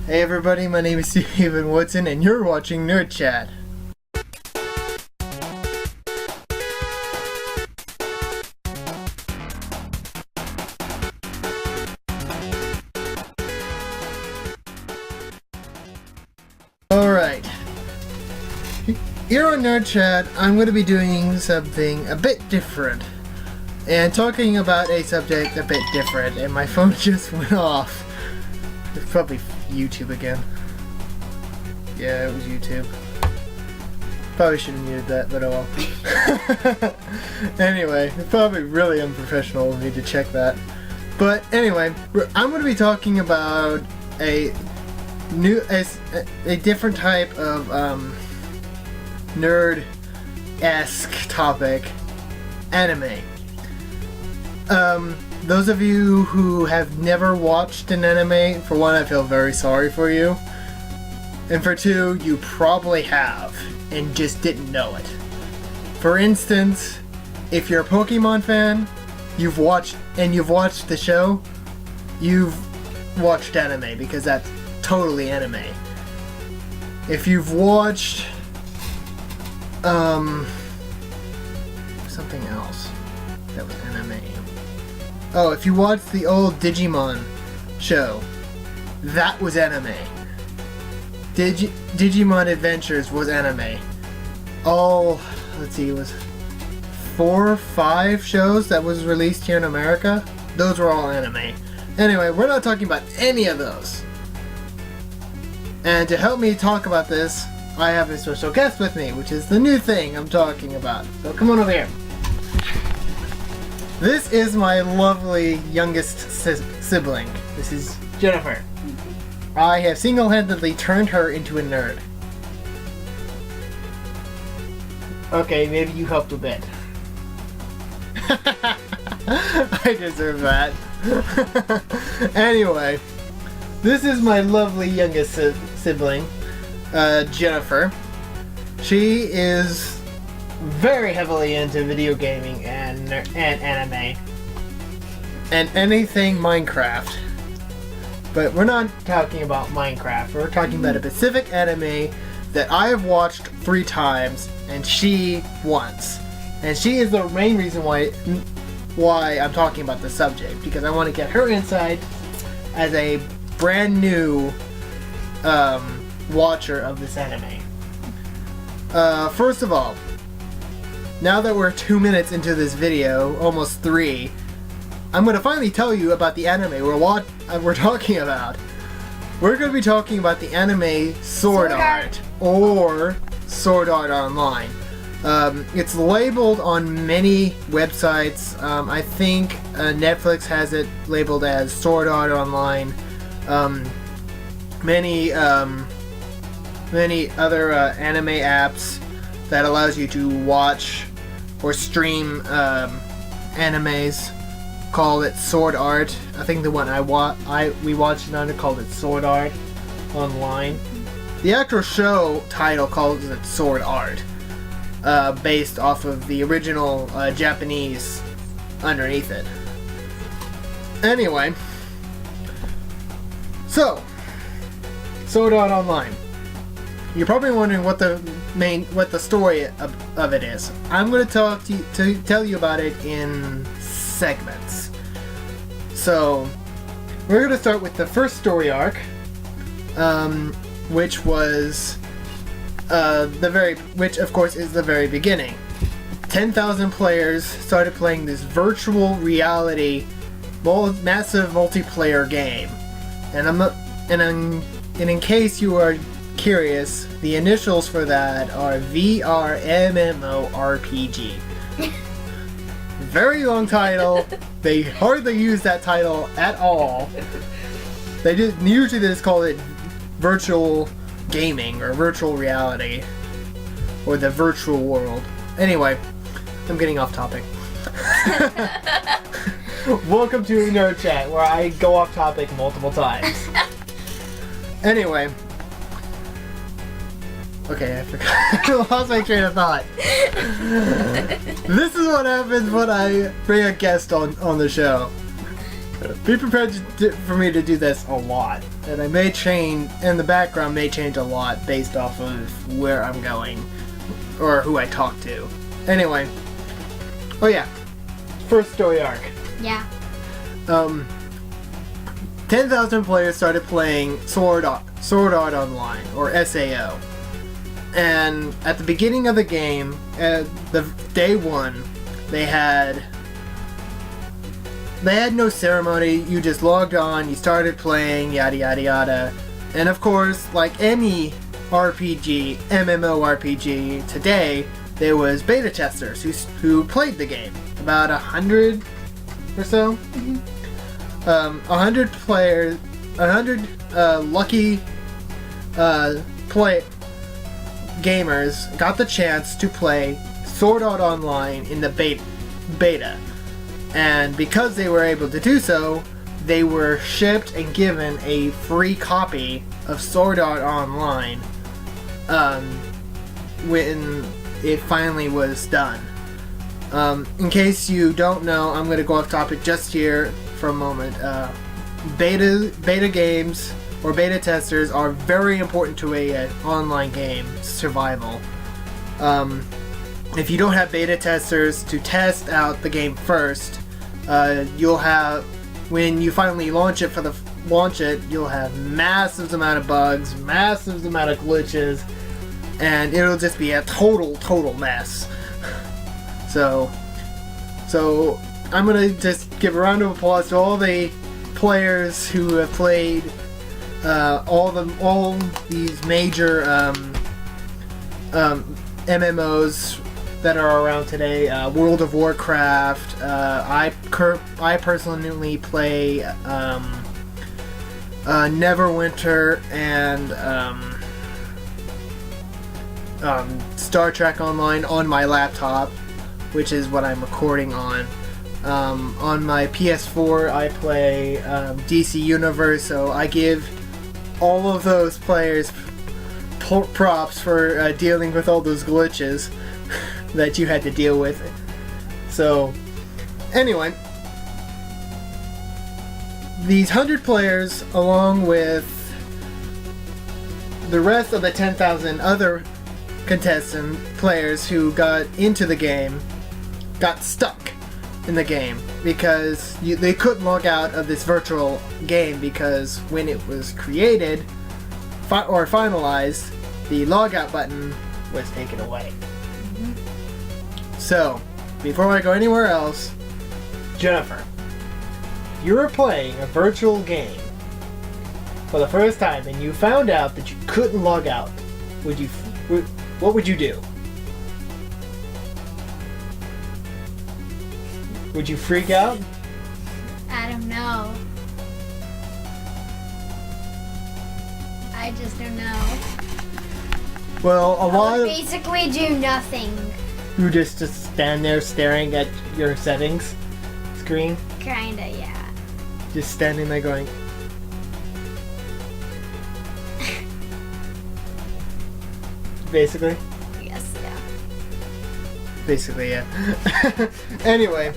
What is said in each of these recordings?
Hey everybody, my name is Steven Woodson and you're watching Nerd Chat. Alright. Here on Nerd Chat, I'm going to be doing something a bit different. And talking about a subject a bit different, and my phone just went off. It's probably YouTube again. Yeah, it was YouTube. Probably should have muted that, but oh well. Anyway, it's probably really unprofessional of me to check that. But anyway, I'm going to be talking about a different type of nerd-esque topic, anime. Those of you who have never watched an anime, for one, I feel very sorry for you. And for two, you probably have, and just didn't know it. For instance, if you're a Pokemon fan, you've watched the show, you've watched anime, because that's totally anime. If you've watched, something else that was anime. Oh, if you watched the old Digimon show, that was anime. Digimon Adventures was anime. All, let's see, it was 4 or 5 shows that was released here in America. Those were all anime. Anyway, we're not talking about any of those. And to help me talk about this, I have a special guest with me, which is the new thing I'm talking about. So come on over here. This is my lovely youngest sibling. This is Jennifer. I have single-handedly turned her into a nerd. Okay, maybe you helped a bit. I deserve that. Anyway, this is my lovely youngest sibling, Jennifer. She is very heavily into video gaming and anime and anything Minecraft. But we're not talking about Minecraft. We're talking about a specific anime that I have watched 3 times and she once. And she is the main reason why I'm talking about the subject, because I want to get her insight as a brand new watcher of this anime. First of all, now that we're 2 minutes into this video, almost 3, I'm going to finally tell you about the anime we're talking about. We're going to be talking about the anime Sword Art, or Sword Art Online. It's labeled on many websites. I think Netflix has it labeled as Sword Art Online. Many other anime apps that allows you to watch or stream animes call it Sword Art. I think the one we watched it on called it Sword Art Online. The actual show title calls it Sword Art, based off of the original Japanese underneath it. Anyway, so Sword Art Online. You're probably wondering what the story of it is. I'm going to tell you about it in segments. So we're going to start with the first story arc, which was which of course is the very beginning. 10,000 players started playing this virtual reality massive multiplayer game, and in case you are curious, the initials for that are VRMMORPG. Very long title. They hardly use that title at all. Usually they just call it virtual gaming or virtual reality or the virtual world. Anyway, I'm getting off topic. Welcome to Nerd Chat, where I go off topic multiple times. Anyway. Okay, I forgot. I lost my train of thought. This is what happens when I bring a guest on the show. Be prepared for me to do this a lot. and I may change, and the background may change a lot based off of where I'm going or who I talk to. Anyway, oh yeah, first story arc. Yeah. 10,000 players started playing Sword Art Online, or SAO. And at the beginning of the game, at the day one, they had no ceremony. You just logged on, you started playing, yada yada yada. And of course, like any RPG, MMORPG today, there was beta testers who played the game. About 100 or so. Mm-hmm. 100 players, 100 lucky gamers got the chance to play Sword Art Online in the beta. And because they were able to do so, they were shipped and given a free copy of Sword Art Online when it finally was done. In case you don't know, I'm going to go off topic just here for a moment. Beta games or beta testers are very important to an online game survival. If you don't have beta testers to test out the game first, you'll have, when you finally launch it, you'll have massive amount of bugs, massive amount of glitches, and it'll just be a total mess. So I'm gonna just give a round of applause to all the players who have played all these major MMOs that are around today. World of Warcraft. I personally play Neverwinter and Star Trek Online on my laptop, which is what I'm recording on. On my PS4, I play DC Universe, so I give all of those players props for dealing with all those glitches that you had to deal with. So, anyway, these 100 players, along with the rest of the 10,000 other contestant players who got into the game, got stuck in the game because they couldn't log out of this virtual game, because when it was created or finalized, the logout button was taken away. Mm-hmm. So, before I go anywhere else, Jennifer, if you were playing a virtual game for the first time and you found out that you couldn't log out, what would you do? Would you freak out? I don't know. I just don't know. Well, a lot of basically do nothing. you just stand there staring at your settings screen, Kinda, yeah. just standing there going. Basically. Yes, yeah. Basically, yeah. Anyway,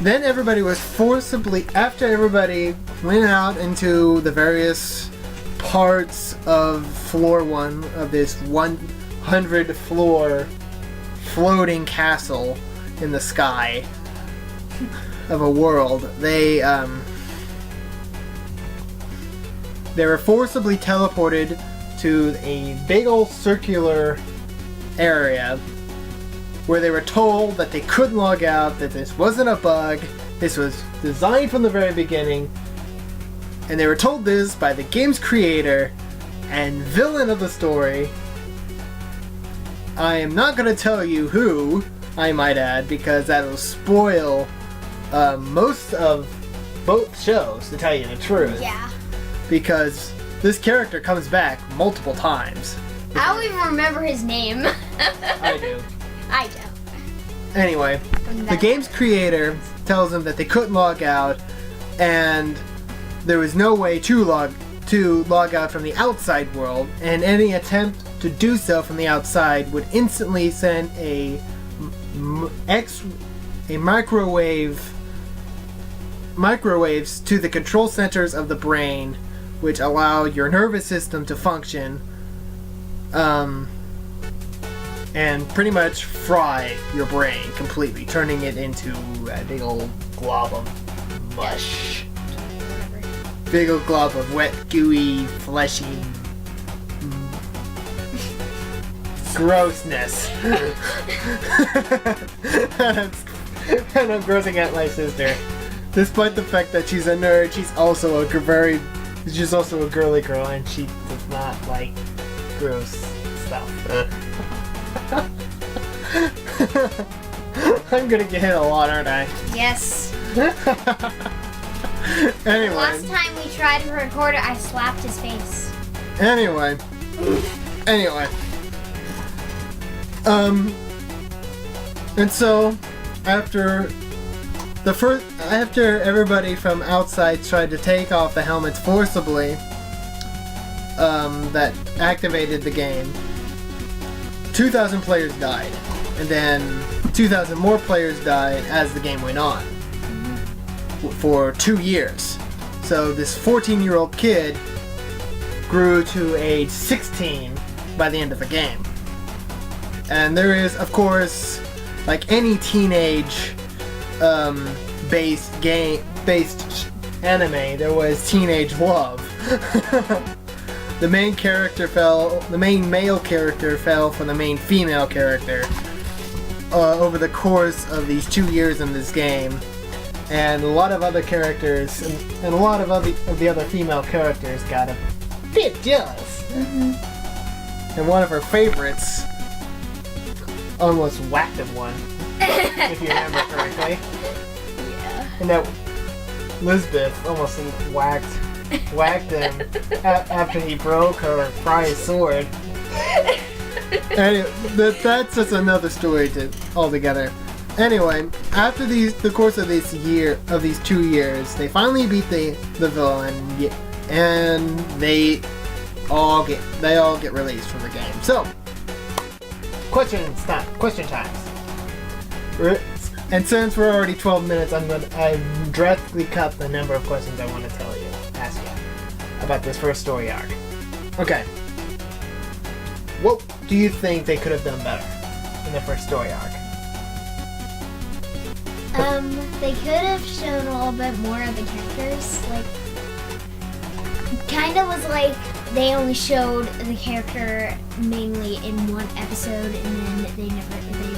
then everybody was forcibly, after everybody went out into the various parts of floor 1 of this 100 floor floating castle in the sky of a world, they were forcibly teleported to a big old circular area where they were told that they couldn't log out, that this wasn't a bug, this was designed from the very beginning, and they were told this by the game's creator and villain of the story. I am not going to tell you who, I might add, because that'll spoil most of both shows, to tell you the truth. Yeah. Because this character comes back multiple times. I don't even remember his name. I do. I don't. Anyway, the game's creator tells them that they couldn't log out, and there was no way to log out from the outside world, and any attempt to do so from the outside would instantly send a microwave microwaves to the control centers of the brain, which allow your nervous system to function, and pretty much fry your brain completely, turning it into a big old glob of mush. Big old glob of wet, gooey, fleshy grossness. And I'm grossing out my sister. Despite the fact that she's a nerd, she's also a girly girl, and she does not like gross stuff. I'm gonna get hit a lot, aren't I? Yes. Anyway. Last time we tried to record it, I slapped his face. Anyway. And so, after everybody from outside tried to take off the helmets forcibly, that activated the game, 2,000 players died. And then 2,000 more players died as the game went on. For 2 years. So this 14-year-old kid grew to age 16 by the end of the game. And there is, of course, like any teenage based anime, there was teenage love. The main male character fell for the main female character over the course of these 2 years in this game. And a lot of other characters and a lot of the other female characters got a bit jealous. And one of her favorites almost whacked him one, if you remember correctly. Yeah. And that Lisbeth almost whacked him after he broke her prized sword. Anyway, that's just another story altogether. Anyway, after the course of these 2 years, they finally beat the villain, and they all get released from the game. So, question times. And since we're already 12 minutes, I've drastically cut the number of questions I want to ask you about this first story arc. Okay. What do you think they could have done better in the first story arc? They could have shown a little bit more of the characters. Like, kind of was like they only showed the character mainly in one episode, and then they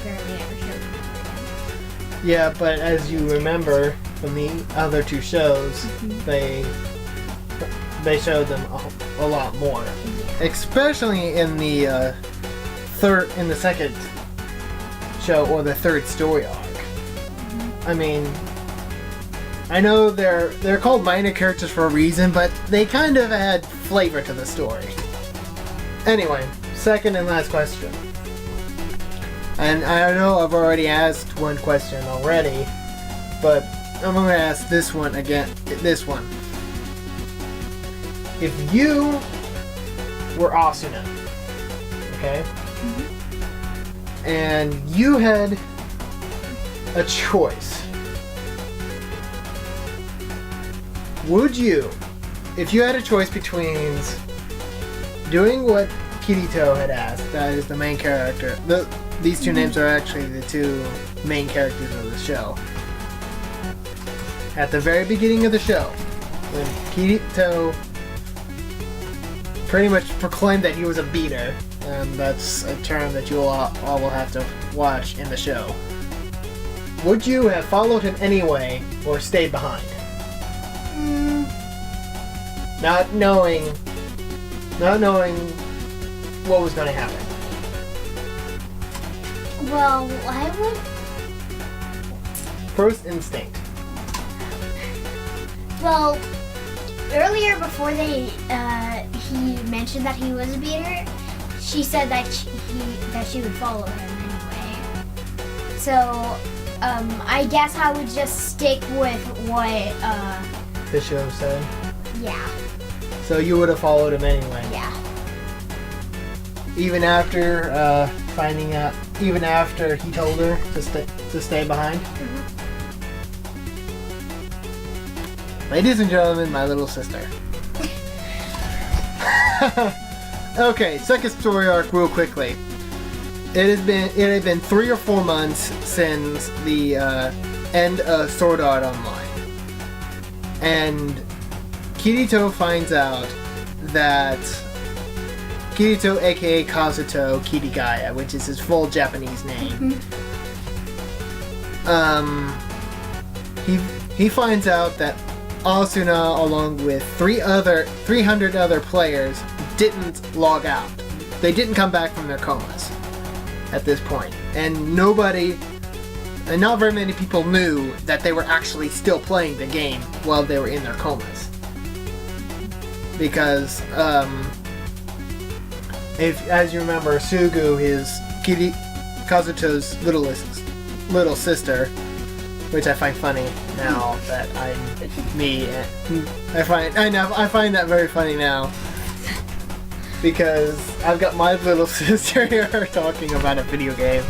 barely ever showed him again. Yeah, but as you remember from the other two shows, they showed them a lot more, especially in the second show or the third story arc. I mean, I know they're called minor characters for a reason, but they kind of add flavor to the story. Anyway, second and last question. And I know I've already asked one question already, but I'm going to ask this one again. This one. If you were Asuna, okay? And you had a choice. Would you, if you had a choice between doing what Kirito had asked, that is the main character, these two names are actually the two main characters of the show. At the very beginning of the show, when Kirito pretty much proclaimed that he was a beater, and that's a term that you all will have to watch in the show. Would you have followed him anyway, or stayed behind? Not knowing what was going to happen. Well, I would. First instinct. Well, earlier before he mentioned that he was a beater, she said that she would follow him anyway. So, I guess I would just stick with what The show said. Yeah. So you would have followed him anyway. Yeah. Even after finding out, even after he told her to stay behind. Ladies and gentlemen, my little sister. Okay, second story arc real quickly. It had been 3 or 4 months since the end of Sword Art Online. And Kirito finds out that Kirito, aka Kazuto Kirigaya, which is his full Japanese name. He finds out that Asuna, along with 300 other players, didn't log out. They didn't come back from their comas at this point. And not very many people knew that they were actually still playing the game while they were in their comas. Because, as you remember, Sugu, Kazuto's little sister, which I find funny now that I'm me. I find that very funny now because I've got my little sister here talking about a video game.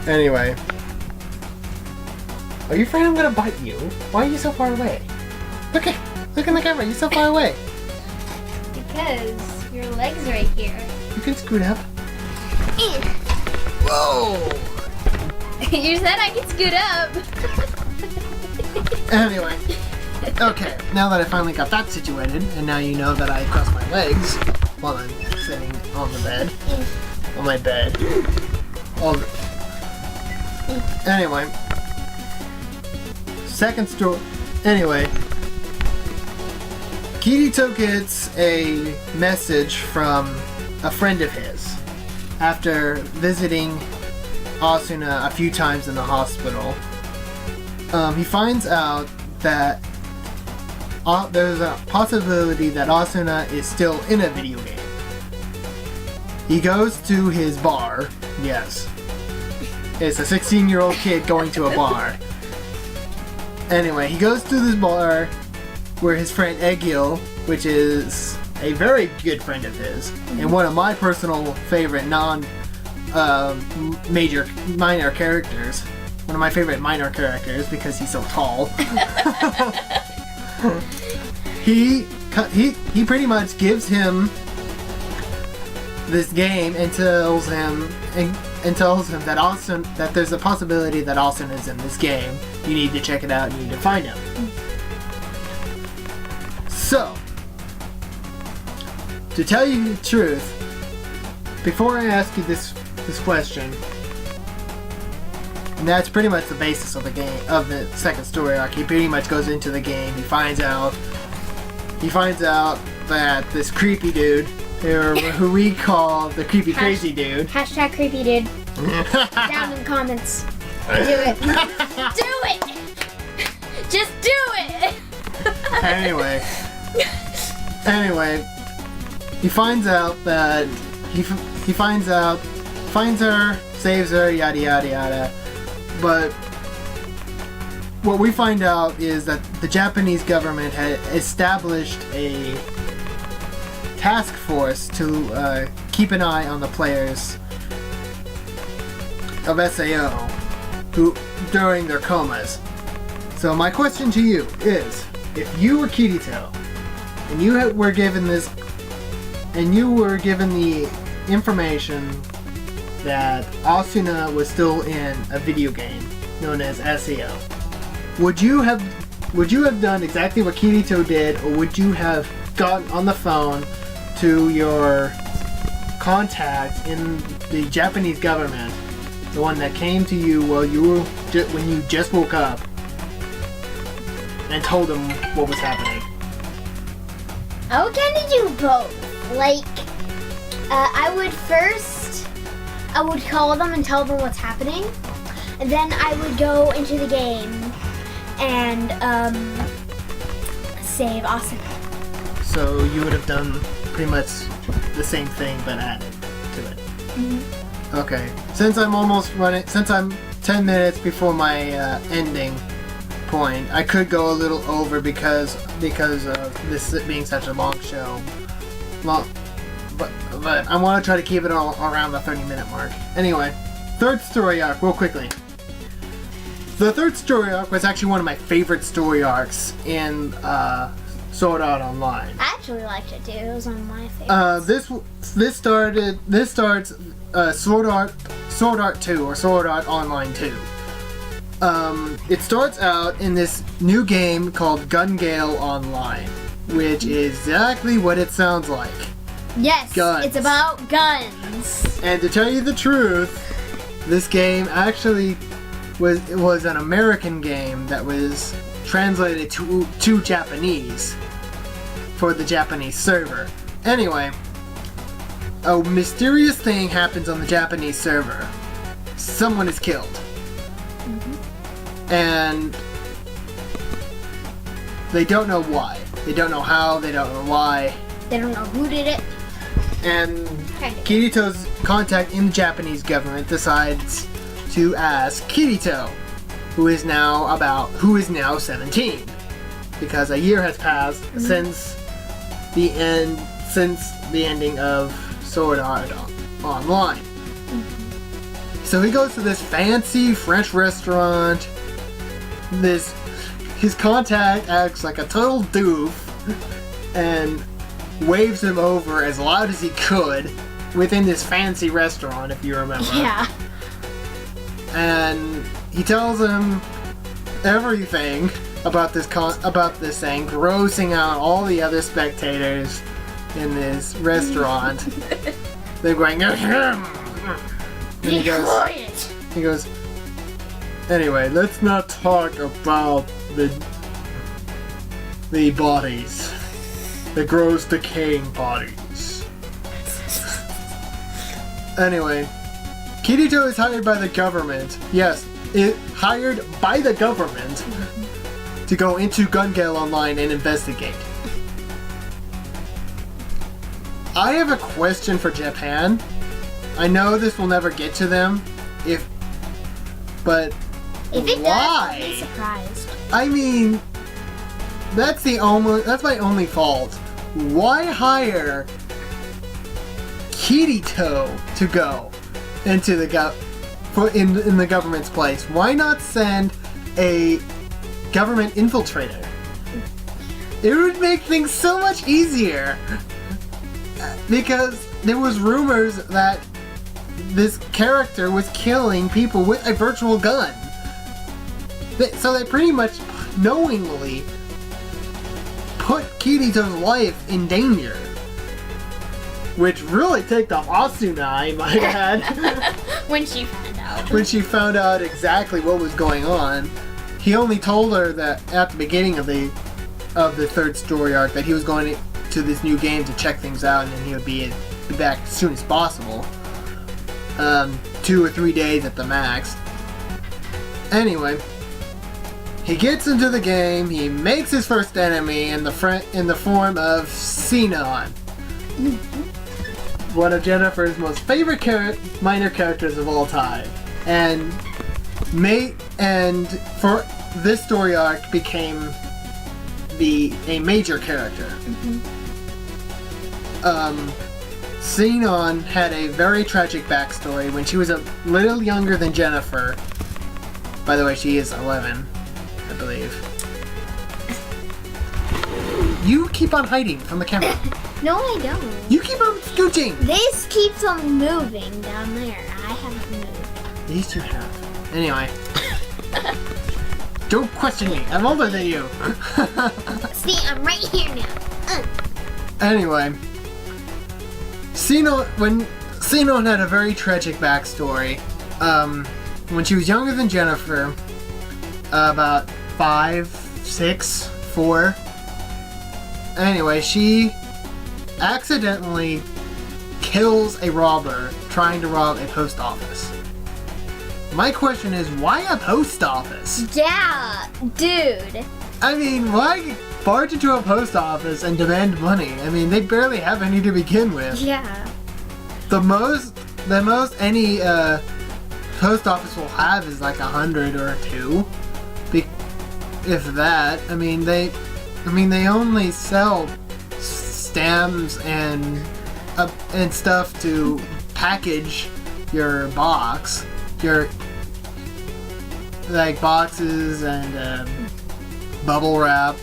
Anyway, are you afraid I'm gonna bite you? Why are you so far away? Look in the camera. You're so far away. Because your leg's right here. You can scoot up. Whoa! You said I could scoot up. Anyway, okay, now that I finally got that situated, and now you know that I cross my legs while I'm sitting on the bed, on my bed. Anyway, second story. Anyway, Kirito gets a message from a friend of his after visiting Asuna a few times in the hospital. He finds out that there's a possibility that Asuna is still in a video game. He goes to his bar. Yes. It's a 16-year-old kid going to a bar. Anyway, he goes to this bar where his friend Egil, which is a very good friend of his, and one of my personal favorite minor characters. One of my favorite minor characters because he's so tall. He pretty much gives him this game and tells him that there's a possibility that Austin is in this game. You need to check it out. You need to find him. So, to tell you the truth, before I ask you this question, and that's pretty much the basis of the game, of the second story arc. He pretty much goes into the game. He finds out that this creepy dude, who we call the creepy crazy dude. Hashtag creepy dude. Down in the comments. Do it. Do it. Just do it. Anyway, he finds out that he finds her, saves her, yada yada yada. But what we find out is that the Japanese government had established a task force to keep an eye on the players of SAO who during their comas. So my question to you is, if you were Kirito and you were given the information that Asuna was still in a video game known as SAO, would you have done exactly what Kirito did, or would you have gotten on the phone to your contacts in the Japanese government, the one that came to you when you just woke up, and told them what was happening? I would kind of do both. Like, I would call them and tell them what's happening, and then I would go into the game and save Asuna. So you would have done pretty much the same thing but added to it. Mm-hmm. Okay. Since I'm 10 minutes before my ending point, I could go a little over because of this being such a long show. But I want to try to keep it all around the 30-minute mark. Anyway, third story arc, real quickly. the third story arc was actually one of my favorite story arcs in Sword Art Online. I actually liked it too. It was one of my favorites. This starts Sword Art 2 or Sword Art Online 2. It starts out in this new game called Gun Gale Online, which is exactly what it sounds like. Yes, Guns. it's about guns. And to tell you the truth, this game actually was an American game that was translated to Japanese for the Japanese server. Anyway, a mysterious thing happens on the Japanese server. Someone is killed. And they don't know why. They don't know how, they don't know why. They don't know who did it. And Kirito's contact in the Japanese government decides to ask Kirito, who is now 17, because a year has passed since the ending of Sword Art Online. So he goes to this fancy French restaurant. His contact acts like a total doof and waves him over as loud as he could within this fancy restaurant, if you remember. Yeah. And he tells him everything about this thing, grossing out all the other spectators in this restaurant. They're going, ahem. And he goes, anyway, let's not talk about the bodies. The gross decaying bodies. Anyway, Kirito is hired by the government. Yes, hired by the government to go into Gun Gale Online and investigate. I have a question for Japan. I know this will never get to them, but if it why? does, I'll be surprised. I mean, that's my only fault. Why hire Kirito to go into in the government's place? Why not send a government infiltrator? It would make things so much easier. Because there was rumors that this character was killing people with a virtual gun. So they pretty much knowingly put Kirito's life in danger. Which really ticked off Asuna, my dad. When she found out. When she found out exactly what was going on. He only told her that at the beginning of the third story arc that he was going to this new game to check things out, and then he would be back as soon as possible. 2 or 3 days at the max. Anyway, he gets into the game. He makes his first enemy in the form of Sinon, one of Jennifer's most favorite minor characters of all time, and for this story arc became a major character. Sinon had a very tragic backstory. When she was a little younger than Jennifer, by the way, she is 11, I believe. You keep on hiding from the camera. No, I don't. You keep on scooching. This keeps on moving down there. I haven't moved. These you have. Anyway. Don't question me. I'm older than you. See, I'm right here now. Anyway. When Sinon had a very tragic backstory. When she was younger than Jennifer, about 5, 6, 4. Anyway, she accidentally kills a robber trying to rob a post office. My question is, why a post office? Yeah, dude. I mean, why barge into a post office and demand money? I mean, they barely have any to begin with. Yeah. The most any post office will have is like 100 or 2, if that. I mean, they only sell stamps and stuff to package your box. like boxes and bubble wrap,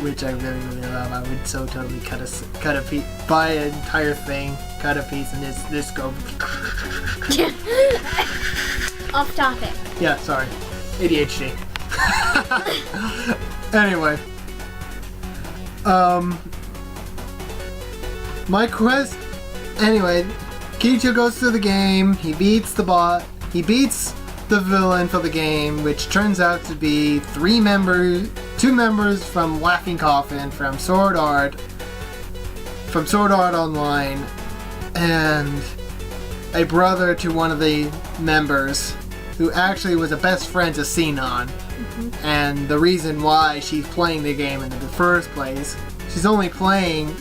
which I really really love. I would so totally cut a piece, buy an entire thing, cut a piece, and this go. Off topic. Yeah, sorry, ADHD. Anyway, my quest. Anyway, Kirito goes through the game. He beats the bot. He beats the villain for the game, which turns out to be two members from Laughing Coffin, from Sword Art Online, and a brother to one of the members, who actually was a best friend to Sinon. And the reason why she's playing the game in the first place, she's only playing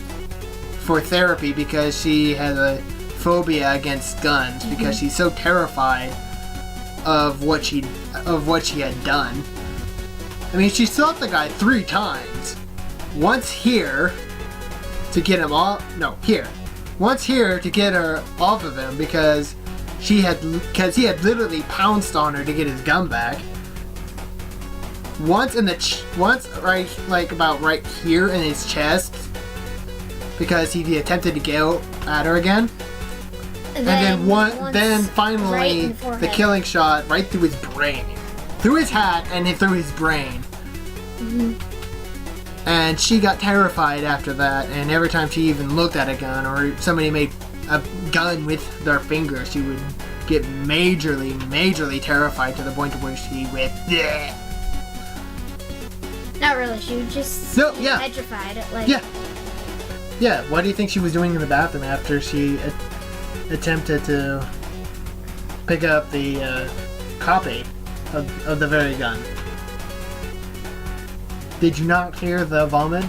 for therapy because she has a phobia against guns, because she's so terrified of what she had done. I mean, she shot the guy 3 times. Once here to get him off. No, here. Once here to get her off of him because he had literally pounced on her to get his gun back. Once right, like about right here in his chest, because he attempted to go at her again. And then finally right the killing shot right through his brain, through his hat and through his brain. And she got terrified after that. And every time she even looked at a gun or somebody made a gun with their fingers, she would get majorly terrified to the point where she went. Bleh. Not really. She would just be petrified. Yeah. What do you think she was doing in the bathroom after she attempted to pick up the copy of the very gun? Did you not hear the vomit?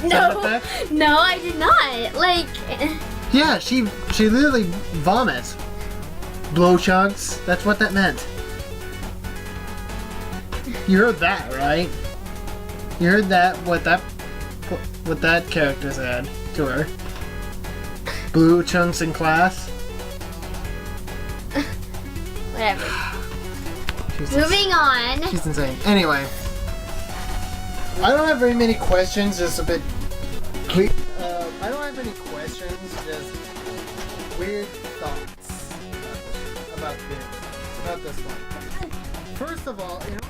No, I did not. Like. Yeah, she literally vomits. Blow chunks. That's what that meant. You heard that, right? You heard that? What that character said to her? Blue chunks in class. Whatever. Moving on. She's insane. Anyway, I don't have very many questions. Just a bit. I don't have any questions. Just weird thoughts about this one. First of all, it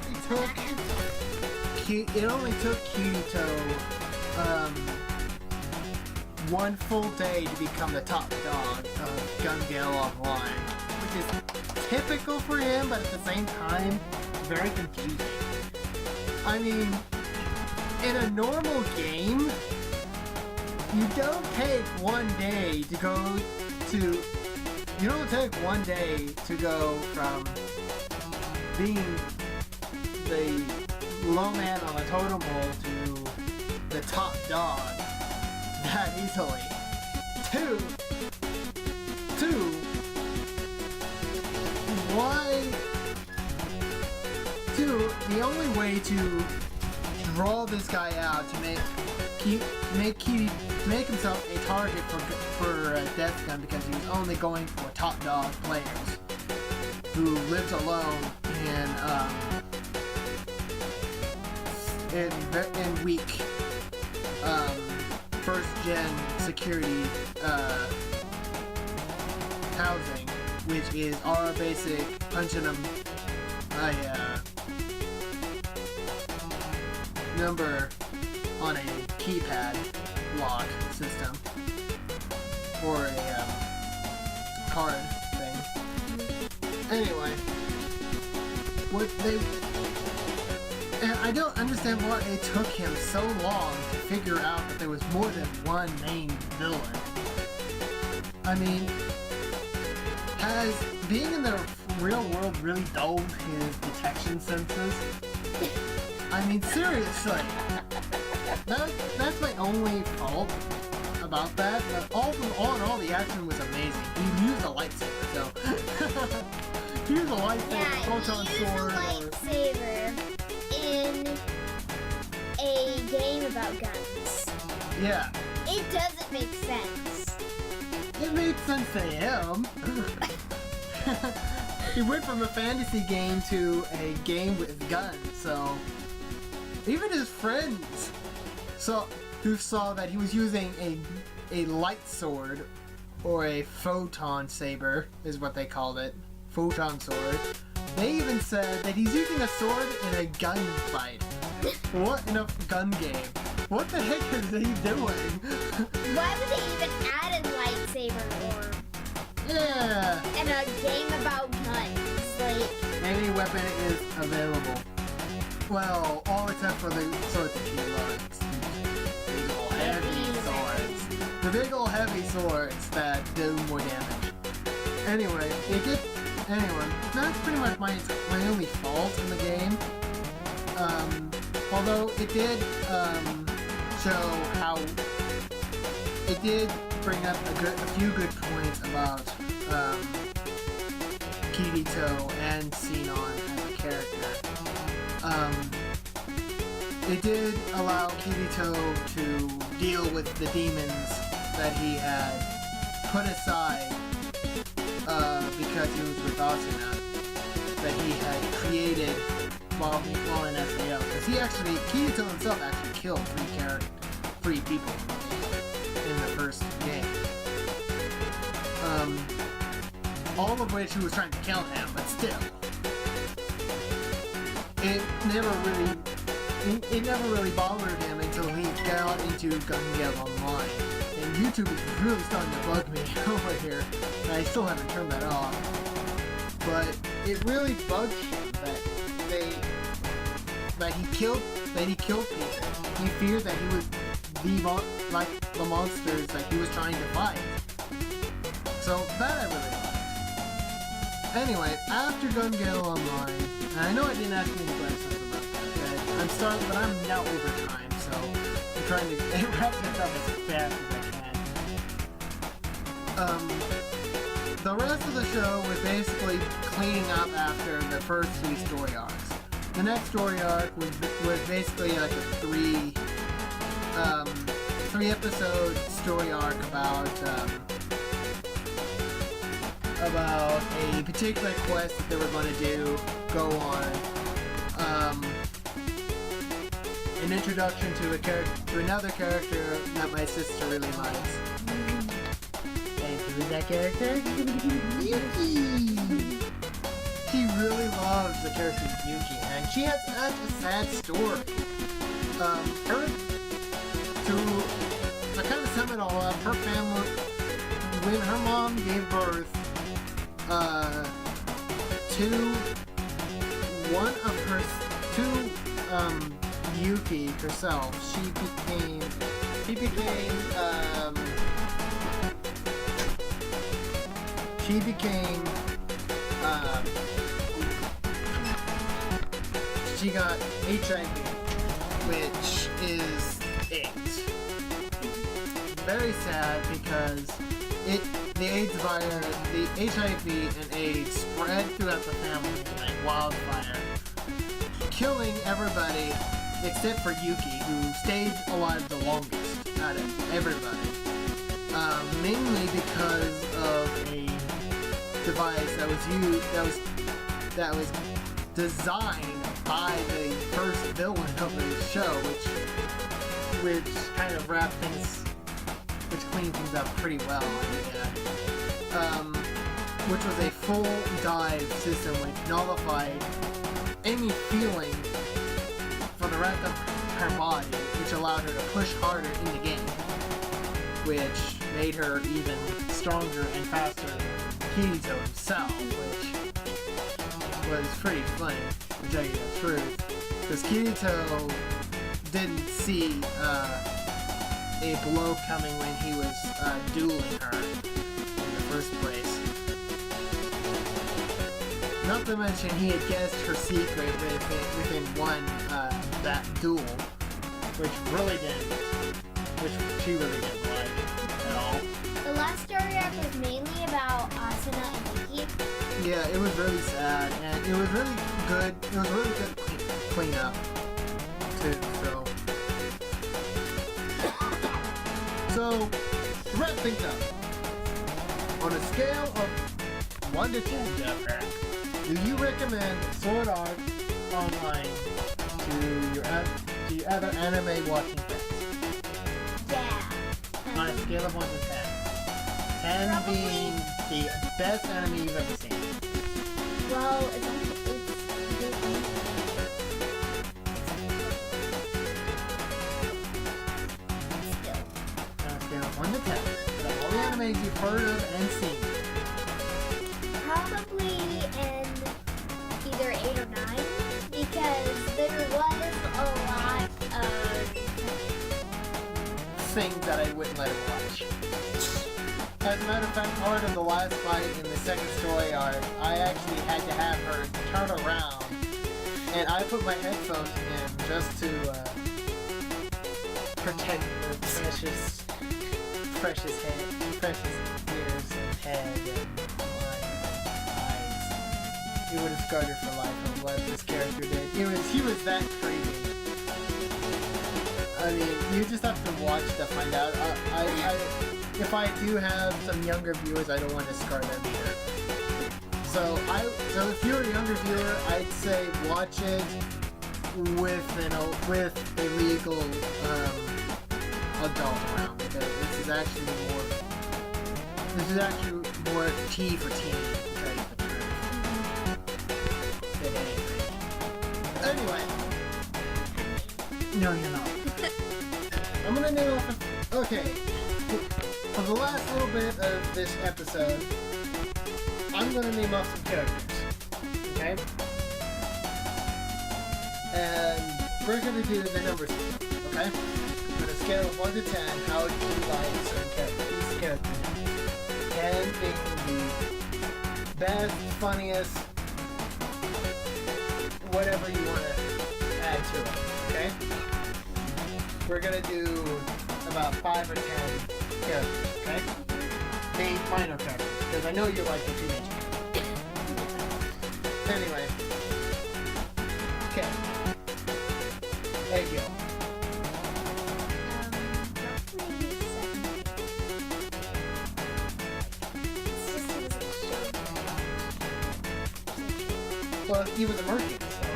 only took Kirito one full day to become the top dog of Gun Gale Online, which is typical for him, but at the same time, very confusing. I mean, in a normal game, you don't take one day to go from being the low man on a totem pole to the top dog that easily. Two, the only way to draw this guy out to make himself a target for Death Gun, because he was only going for top dog players who lives alone in weak first gen security housing, which is our basic punching them a number on a keypad lock system or a card thing. Anyway, and I don't understand why it took him so long to figure out that there was more than one main villain. I mean, has being in the real world really dulled his detection senses? I mean, seriously. That's my only fault about that. But all in all, the action was amazing. He used a lightsaber, so... he used a lightsaber, photon sword, lightsaber in a game about guns. Yeah. It doesn't make sense. It made sense to him. He went from a fantasy game to a game with guns, so even his friends who saw that he was using a light sword, or a photon saber is what they called it, photon sword. They even said that he's using a sword in a gunfight. What in a gun game? What the heck is he doing? Why would they even add a lightsaber Yeah. in a game about guns? Like, Any weapon is available. Well, all except for the swords that he loves. Big ol' heavy swords. The big ol' heavy swords that do more damage. Anyway, that's pretty much my only fault in the game. Although it did show how it did bring up a few good points about Kirito and Sinon as a character. It did allow Kirito to deal with the demons that he had put aside because he was with Asuna, that he had created while in SAO. Because Kirito himself actually killed three people in the first game. All of which he was trying to kill him, but still. It never really bothered him until he got into Gun Gale Online. And YouTube is really starting to bug me over here. And I still haven't turned that off. But it really bugged him that he killed people. He feared that he was the monsters that he was trying to fight. So that I really liked. Anyway, after Gun Gale Online, and I know I didn't ask any questions about that. But I'm now over time, so I'm trying to wrap this up as fast as I can. The rest of the show was basically cleaning up after the first 3 story arcs. The next story arc was basically like a 3 episode story arc about a particular quest that they were going to go on. An introduction to another character that my sister really likes. And who is that character? Yuki! She really loves the character Yuki, and she has such a sad story. To kind of sum it all up, her family, when her mom gave birth to Yuki herself, she became she got HIV, which is AIDS. Very sad because the HIV and AIDS spread throughout the family like wildfire, killing everybody except for Yuki, who stayed alive the longest out of everybody. Mainly because of a device that was designed by the first villain of the show, which kind of cleaned things up pretty well. Which was a full dive system which nullified any feeling for the rest of her body, which allowed her to push harder in the game, which made her even stronger and faster than Kirito himself, which was pretty funny, to tell you the truth, because Kirito didn't see a blow coming when he was dueling her in the first place. Not to mention he had guessed her secret within that duel, which she really didn't like at all. the last story arc was mainly about Asuna and Yuki. Yeah, it was really sad, and it was really good. It was really good clean up too. So to wrap things up, on a scale of 1 to 10, Jeff, Do you recommend Sword Art Online to your other anime watching friends? Yeah. On a scale of 1 to 10. 10 Probably. being the best anime you've ever seen. Well, still. On a scale of 1 to 10. Out of all the animes you've heard of and seen. Probably in either 8 or 9 because there was a lot of Things that I wouldn't let him watch. As a matter of fact, part of the last fight in the second story arc, I actually had to have her turn around, and I put my headphones in just to protect the precious ears and head and eyes. It would have scarred her for life of what this character did. He was that crazy. I mean, you just have to watch to find out. If I do have some younger viewers, I don't want to scar them either. So if you're a younger viewer, I'd say watch it with a legal adult around, because this is actually more T for teen, to tell you the truth. Than anything. Anyway. No, you're not. I'm gonna name off. Okay. For the last little bit of this episode, I'm gonna name off some characters. Okay? And we're gonna do the numbers. Okay? On a scale of 1 to 10, how do you like certain these characters? 10 being the best, funniest, whatever you want to add to it. Okay? We're gonna do about 5 or 10 characters, okay? Main minor characters, because I know you like the teenage characters. Anyway. Okay. Egyo. Roughly 7. Well, he was a merchant, so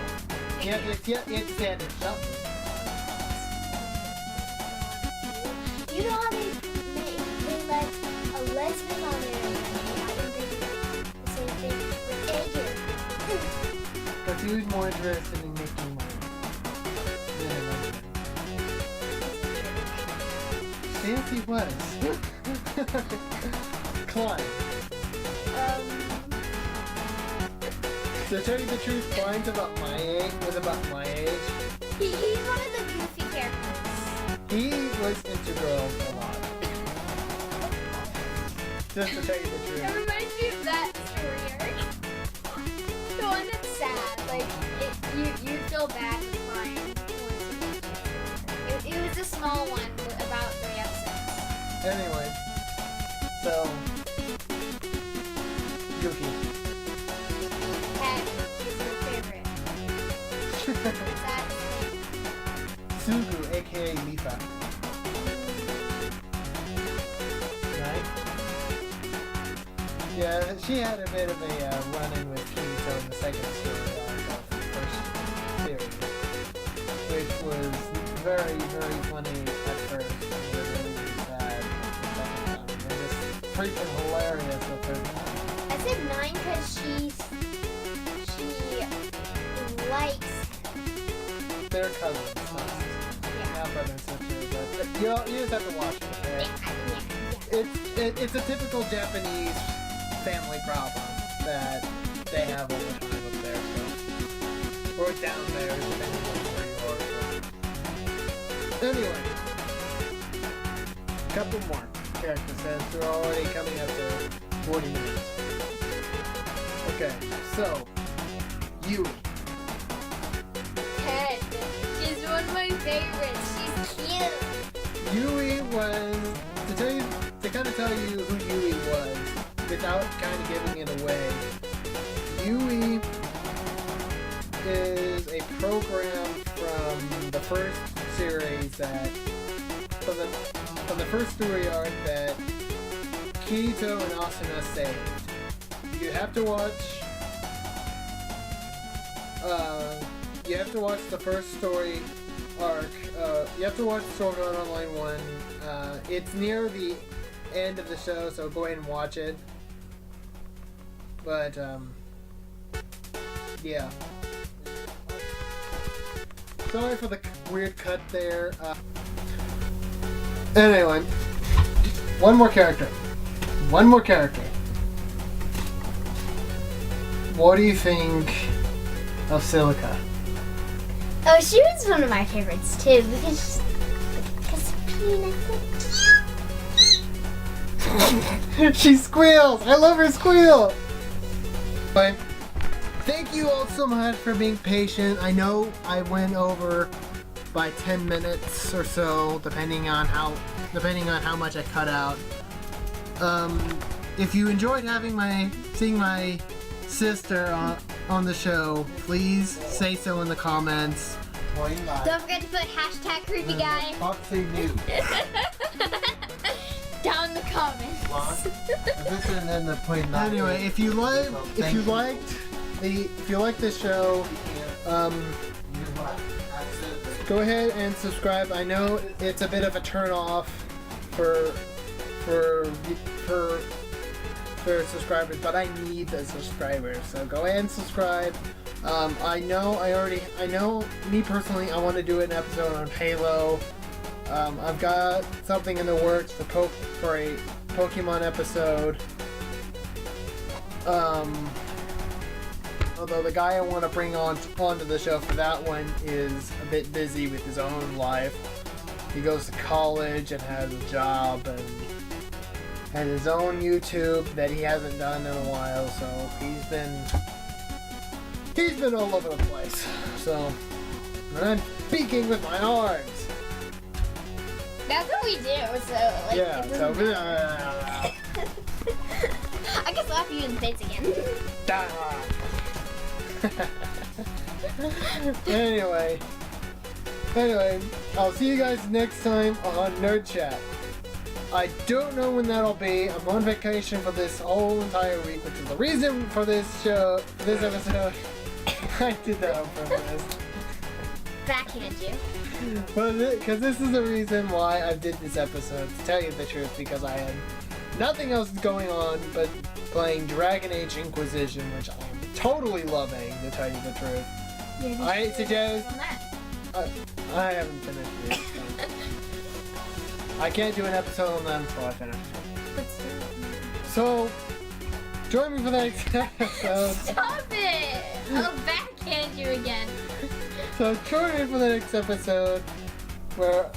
he had to stand in something. You know how they let a lesbian on there? I think they do the same thing with Aegir. Because he was more interested in making money than a lesbian. Yes, he was. Klein. To tell you the truth, Klein's was about my age. He's one of the goofy characters. He was into girls a lot. Just to tell you the It truth. reminds me of that story arc. The one that's sad. Like, you feel bad with Klein. It was a small one, about 3 episodes. Anyway, so Yuki. Heck, she's my favorite. Sad thing. Sugu, aka Lifa. Right? Yeah, she had a bit of a run-in with Kirito in the second story arc of the first series, which was very, very funny at first, and really sad the second time. And just freaking hilarious the third time. I said 9 because she likes. They're cousins, not brother and sister, but you just have to watch it, okay? Yeah. It's a typical Japanese family problem that they have all the time up there, so. Or down there, depending on where you are. So. Anyway. Couple more characters since we're already coming up to 40 minutes. Okay, so Yui. Ted. She's one of my favorites. She's cute. Yui was to kind of tell you who Yui was without kind of giving it away. Yui is a program from the first series that from the first story arc that Kirito and Asuna saved. You have to watch You have to watch the first story arc. You have to watch Sword Art Online 1. It's near the end of the show, so go ahead and watch it. But, yeah. Sorry for the weird cut there. Anyway, one more character. What do you think of Silica? Oh, she was one of my favorites too because peanuts. She squeals! I love her squeal! But thank you all so much for being patient. I know I went over by 10 minutes or so, depending on how much I cut out. If you enjoyed seeing my sister on the show, please say so in the comments. Don't forget to put hashtag creepy guy down in the comments. Anyway, if you like this show, go ahead and subscribe. I know it's a bit of a turn off for subscribers, but I need the subscribers, so go ahead and subscribe. I know me personally, I want to do an episode on Halo. I've got something in the works for a Pokemon episode. Although the guy I want to bring onto the show for that one is a bit busy with his own life. He goes to college and has a job and his own YouTube that he hasn't done in a while, so he's been all over the place. So I'm speaking with my arms. That's what we do. So like, Yeah. So I can slap you in the face again. Anyway, I'll see you guys next time on Nerd Chat. I don't know when that'll be. I'm on vacation for this whole entire week, which is the reason for this episode. I did that on purpose. Backhand you. Because this is the reason why I did this episode, to tell you the truth, because I had nothing else going on but playing Dragon Age Inquisition, which I'm totally loving, to tell you the truth. Yeah, I suggest... on that. I haven't finished it. I can't do an episode on them until I finish it. But still. So, join me for the next episode. Stop it! I'll backhand you again. So, join me for the next episode, where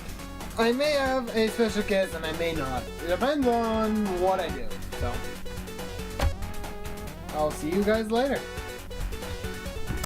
I may have a special guest and I may not. It depends on what I do. So, I'll see you guys later.